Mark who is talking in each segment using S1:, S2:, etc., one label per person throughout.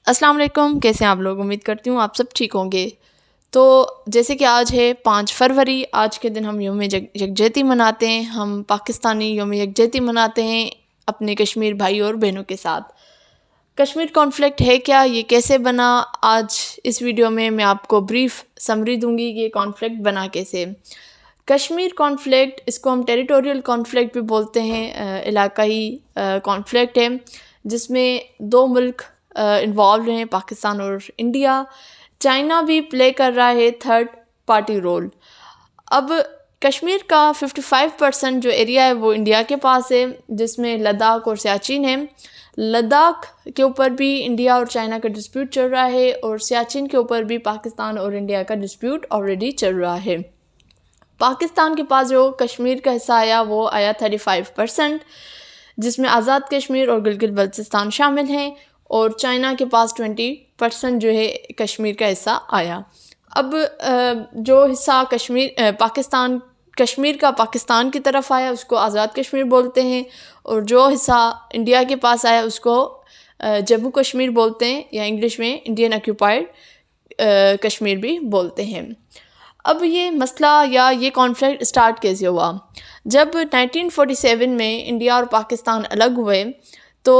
S1: السلام علیکم، کیسے ہیں آپ لوگ؟ امید کرتی ہوں آپ سب ٹھیک ہوں گے۔ تو جیسے کہ آج ہے 5 فروری، آج کے دن ہم یوم یکجہتی مناتے ہیں۔ ہم پاکستانی یوم یکجہتی مناتے ہیں اپنے کشمیر بھائی اور بہنوں کے ساتھ۔ کشمیر کانفلکٹ ہے کیا، یہ کیسے بنا، آج اس ویڈیو میں آپ کو بریف سمری دوں گی کہ یہ کانفلکٹ بنا کیسے۔ کشمیر کانفلکٹ، اس کو ہم ٹیریٹوریل کانفلکٹ بھی بولتے ہیں، علاقائی کانفلکٹ ہے جس میں 2 ملک انوالوڈ ہیں، پاکستان اور انڈیا۔ چائنا بھی پلے کر رہا ہے تھرڈ پارٹی رول۔ اب کشمیر کا 55% جو ایریا ہے وہ انڈیا کے پاس ہے، جس میں لداخ اور سیاچن ہے۔ لداخ کے اوپر بھی انڈیا اور چائنا کا ڈسپیوٹ چل رہا ہے، اور سیاچن کے اوپر بھی پاکستان اور انڈیا کا ڈسپیوٹ آلریڈی چل رہا ہے۔ پاکستان کے پاس جو کشمیر کا حصہ آیا وہ آیا 35%، جس میں آزاد کشمیر اور گلگت بلتستان شامل ہیں، اور چائنا کے پاس 20% جو ہے کشمیر کا حصہ آیا۔ اب جو حصہ کشمیر کا پاکستان کی طرف آیا اس کو آزاد کشمیر بولتے ہیں، اور جو حصہ انڈیا کے پاس آیا اس کو جموں کشمیر بولتے ہیں، یا انگلش میں انڈین آکیوپائڈ کشمیر بھی بولتے ہیں۔ اب یہ مسئلہ یا یہ کانفلکٹ اسٹارٹ کیسے ہوا؟ جب 1947 میں انڈیا اور پاکستان الگ ہوئے تو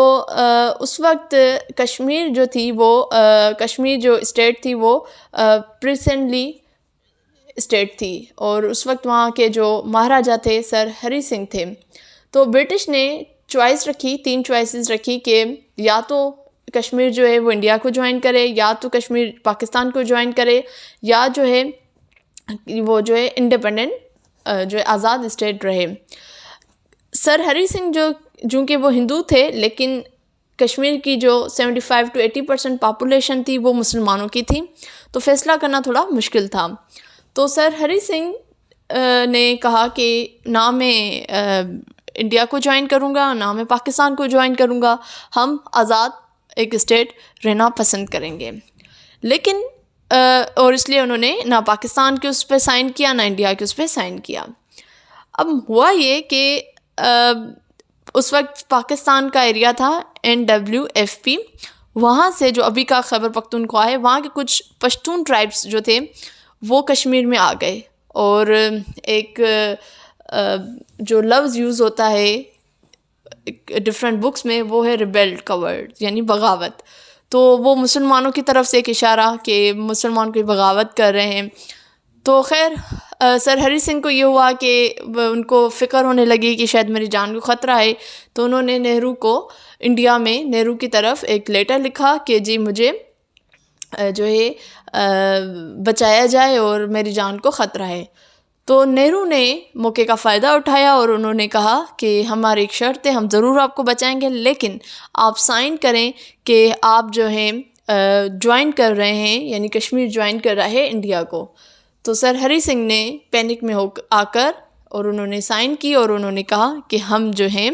S1: اس وقت کشمیر جو تھی وہ کشمیر جو اسٹیٹ تھی وہ پریسنٹلی اسٹیٹ تھی، اور اس وقت وہاں کے جو مہاراجا تھے سر ہری سنگھ تھے۔ تو برٹش نے چوائس رکھی، 3 چوائسز رکھی کہ یا تو کشمیر جو ہے وہ انڈیا کو جوائن کرے، یا تو کشمیر پاکستان کو جوائن کرے، یا جو ہے وہ جو ہے انڈیپینڈنٹ جو ہے آزاد اسٹیٹ رہے۔ سر ہری سنگھ چونکہ وہ ہندو تھے، لیکن کشمیر کی جو 75 to 80% پاپولیشن تھی وہ مسلمانوں کی تھی، تو فیصلہ کرنا تھوڑا مشکل تھا۔ تو سر ہری سنگھ نے کہا کہ نہ میں انڈیا کو جوائن کروں گا، نہ میں پاکستان کو جوائن کروں گا، ہم آزاد ایک اسٹیٹ رہنا پسند کریں گے۔ لیکن اور اس لیے انہوں نے نہ پاکستان کے اس پہ سائن کیا، نہ انڈیا کے اس پہ سائن کیا۔ اب ہوا یہ کہ اس وقت پاکستان کا ایریا تھا NWFP، وہاں سے جو ابھی کا خیبر پختونخوا ہے، وہاں کے کچھ پشتون ٹرائبس جو تھے وہ کشمیر میں آ گئے، اور ایک جو لفظ یوز ہوتا ہے ڈفرینٹ بکس میں وہ ہے ریبیلڈ کا ورڈ، یعنی بغاوت۔ تو وہ مسلمانوں کی طرف سے ایک اشارہ کہ مسلمان کوئی بغاوت کر رہے ہیں۔ تو خیر سر ہری سنگھ کو یہ ہوا کہ ان کو فکر ہونے لگی کہ شاید میری جان کو خطرہ ہے، تو انہوں نے نہرو کو انڈیا میں نہرو کی طرف ایک لیٹر لکھا کہ جی مجھے جو ہے بچایا جائے اور میری جان کو خطرہ ہے۔ تو نہرو نے موقع کا فائدہ اٹھایا اور انہوں نے کہا کہ ہماری ایک شرط ہے، ہم ضرور آپ کو بچائیں گے، لیکن آپ سائن کریں کہ آپ جو ہیں جوائن کر رہے ہیں، یعنی کشمیر جوائن کر رہا ہے انڈیا کو۔ تو سر ہری سنگھ نے پینک میں آ کر اور انہوں نے سائن کی، اور انہوں نے کہا کہ ہم جو ہیں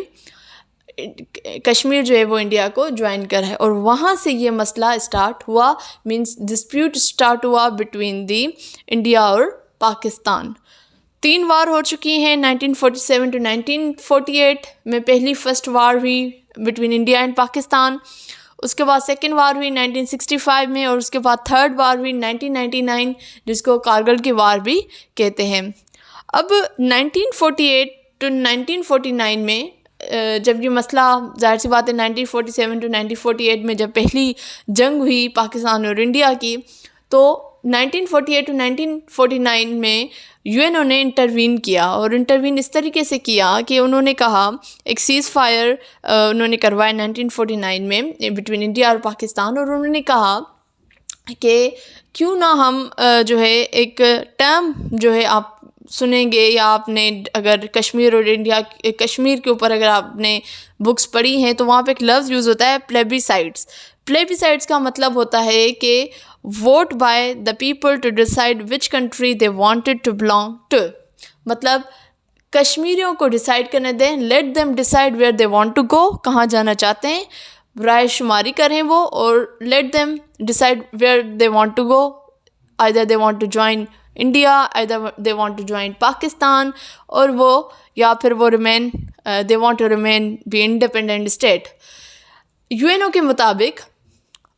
S1: کشمیر جو ہے وہ انڈیا کو جوائن کر ہے، اور وہاں سے یہ مسئلہ اسٹارٹ ہوا، مینس ڈسپیوٹ اسٹارٹ ہوا بٹوین دی انڈیا اور پاکستان۔ 3 وار ہو چکی ہیں، 1947 to 1948 میں پہلی فرسٹ وار ہوئی بٹوین انڈیا اینڈ پاکستان، اس کے بعد سیکنڈ وار ہوئی 1965 میں، اور اس کے بعد تھرڈ وار ہوئی 1999 جس کو کارگل کی وار بھی کہتے ہیں۔ اب 1948 to 1949 میں جب یہ مسئلہ ظاہر سی بات ہے 1947 to 1948 میں جب پہلی جنگ ہوئی پاکستان اور انڈیا کی، تو 1948 to 1949 میں UN نے انٹروین کیا، اور انٹروین اس طریقے سے کیا کہ انہوں نے کہا ایک سیز فائر انہوں نے کروایا 1949 میں بٹوین انڈیا اور پاکستان، اور انہوں نے کہا کہ کیوں نہ ہم جو ہے ایک ٹرم جو ہے آپ سنیں گے، یا آپ نے اگر کشمیر اور انڈیا کشمیر کے اوپر اگر آپ نے بکس پڑھی ہیں تو وہاں پہ ایک لفظ یوز ہوتا ہے پلیبیسائڈس۔ پلیبیسائڈس کا مطلب ہوتا ہے کہ vote by the people to decide which country they wanted to belong to, مطلب کشمیریوں کو ڈیسائیڈ کرنے دیں، let them decide where they want to go, کہاں جانا چاہتے ہیں، رائے شماری کریں وہ، اور let them decide where they want to go, either they want to join India, either they want to join Pakistan، اور وہ یا پھر وہ they want to remain be independent state۔ UN کے مطابق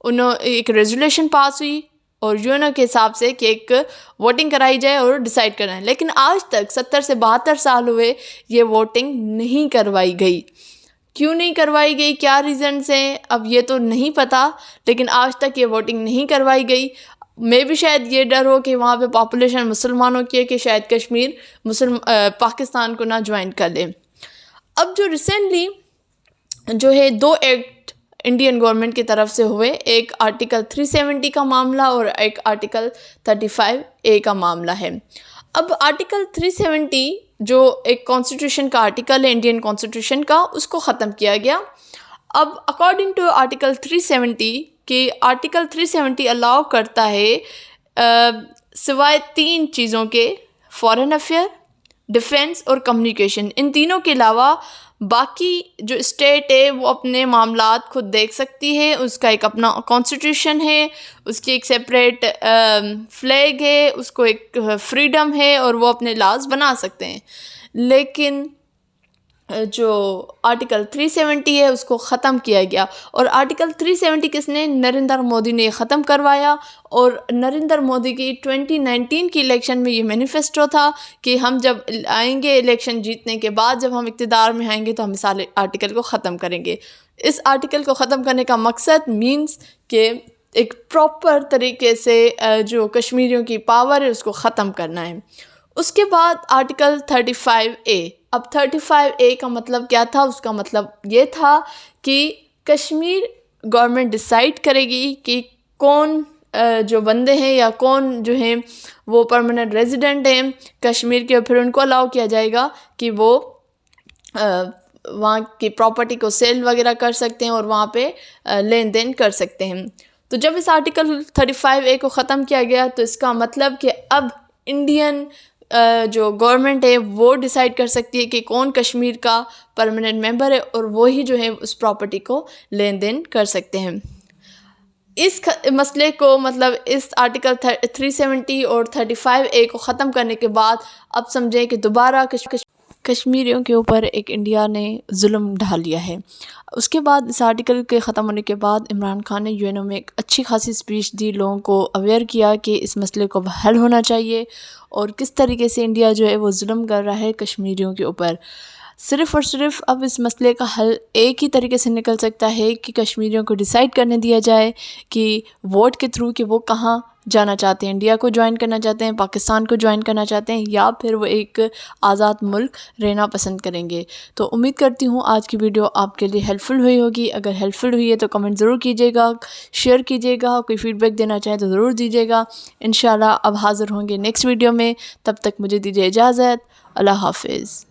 S1: ایک ریزولیشن پاس ہوئی اور یو این او کے حساب سے کہ ایک ووٹنگ کرائی جائے اور ڈیسائیڈ کرنا ہے، لیکن آج تک 70 سے 72 سال ہوئے یہ ووٹنگ نہیں کروائی گئی۔ کیوں نہیں کروائی گئی، کیا ریزنس ہیں، اب یہ تو نہیں پتہ، لیکن آج تک یہ ووٹنگ نہیں کروائی گئی۔ میں بھی شاید یہ ڈر ہو کہ وہاں پہ پاپولیشن مسلمانوں کی ہے کہ شاید کشمیر پاکستان کو نہ جوائن کر لے۔ اب جو ریسنٹلی جو ہے 2 ایکٹ انڈین گورنمنٹ کی طرف سے ہوئے، ایک آرٹیکل 370 کا معاملہ اور ایک آرٹیکل 35A کا معاملہ ہے۔ اب آرٹیکل 370 جو ایک کانسٹیٹیوشن کا آرٹیکل ہے انڈین کانسٹیٹیوشن کا، اس کو ختم کیا گیا۔ اب اکارڈنگ ٹو آرٹیکل 370 کہ آرٹیکل 370 الاؤ کرتا ہے سوائے 3 چیزوں کے، فارن افیئر، ڈیفنس اور کمیونیکیشن، ان تینوں کے علاوہ باقی جو اسٹیٹ ہے وہ اپنے معاملات خود دیکھ سکتی ہے، اس کا ایک اپنا کانسٹیٹیوشن ہے، اس کی ایک سیپریٹ فلیگ ہے، اس کو ایک فریڈم ہے اور وہ اپنے لاز بنا سکتے ہیں۔ لیکن جو آرٹیکل 370 ہے اس کو ختم کیا گیا، اور آرٹیکل 370 کس نے، نریندر مودی نے ختم کروایا۔ اور نریندر مودی کی 2019 کی الیکشن میں یہ مینیفیسٹو تھا کہ ہم جب آئیں گے الیکشن جیتنے کے بعد، جب ہم اقتدار میں آئیں گے تو ہم اس آرٹیکل کو ختم کریں گے۔ اس آرٹیکل کو ختم کرنے کا مقصد مینس کہ ایک پراپر طریقے سے جو کشمیریوں کی پاور ہے اس کو ختم کرنا ہے۔ اس کے بعد آرٹیکل 35A، اب 35A کا مطلب کیا تھا، اس کا مطلب یہ تھا کہ کشمیر گورنمنٹ ڈیسائیڈ کرے گی کہ کون جو بندے ہیں یا کون جو ہیں وہ پرماننٹ ریزیڈنٹ ہیں کشمیر کے، پھر ان کو الاؤ کیا جائے گا کہ وہ وہاں کی پراپرٹی کو سیل وغیرہ کر سکتے ہیں اور وہاں پہ لین دین کر سکتے ہیں۔ تو جب اس آرٹیکل 35A کو ختم کیا گیا تو اس کا مطلب کہ اب انڈین جو گورنمنٹ ہے وہ ڈیسائیڈ کر سکتی ہے کہ کون کشمیر کا پرماننٹ ممبر ہے، اور وہی جو ہے اس پراپرٹی کو لین دین کر سکتے ہیں۔ اس مسئلے کو مطلب اس آرٹیکل 370 اور 35A کو ختم کرنے کے بعد اب سمجھیں کہ دوبارہ کشمیریوں کے اوپر ایک انڈیا نے ظلم ڈھا لیا ہے۔ اس کے بعد اس آرٹیکل کے ختم ہونے کے بعد عمران خان نے یو این او میں ایک اچھی خاصی اسپیچ دی، لوگوں کو اویئر کیا کہ اس مسئلے کو حل ہونا چاہیے اور کس طریقے سے انڈیا جو ہے وہ ظلم کر رہا ہے کشمیریوں کے اوپر۔ صرف اور صرف اب اس مسئلے کا حل ایک ہی طریقے سے نکل سکتا ہے کہ کشمیریوں کو ڈیسائیڈ کرنے دیا جائے کہ ووٹ کے تھرو کہ وہ کہاں جانا چاہتے ہیں، انڈیا کو جوائن کرنا چاہتے ہیں، پاکستان کو جوائن کرنا چاہتے ہیں، یا پھر وہ ایک آزاد ملک رہنا پسند کریں گے۔ تو امید کرتی ہوں آج کی ویڈیو آپ کے لیے ہیلپ فل ہوئی ہوگی۔ اگر ہیلپ فل ہوئی ہے تو کمنٹ ضرور کیجیے گا، شیئر کیجیے گا، کوئی فیڈ بیک دینا چاہیں تو ضرور دیجیے گا۔ انشاءاللہ اب حاضر ہوں گے نیکسٹ ویڈیو میں، تب تک مجھے دیجیے اجازت۔ اللہ حافظ۔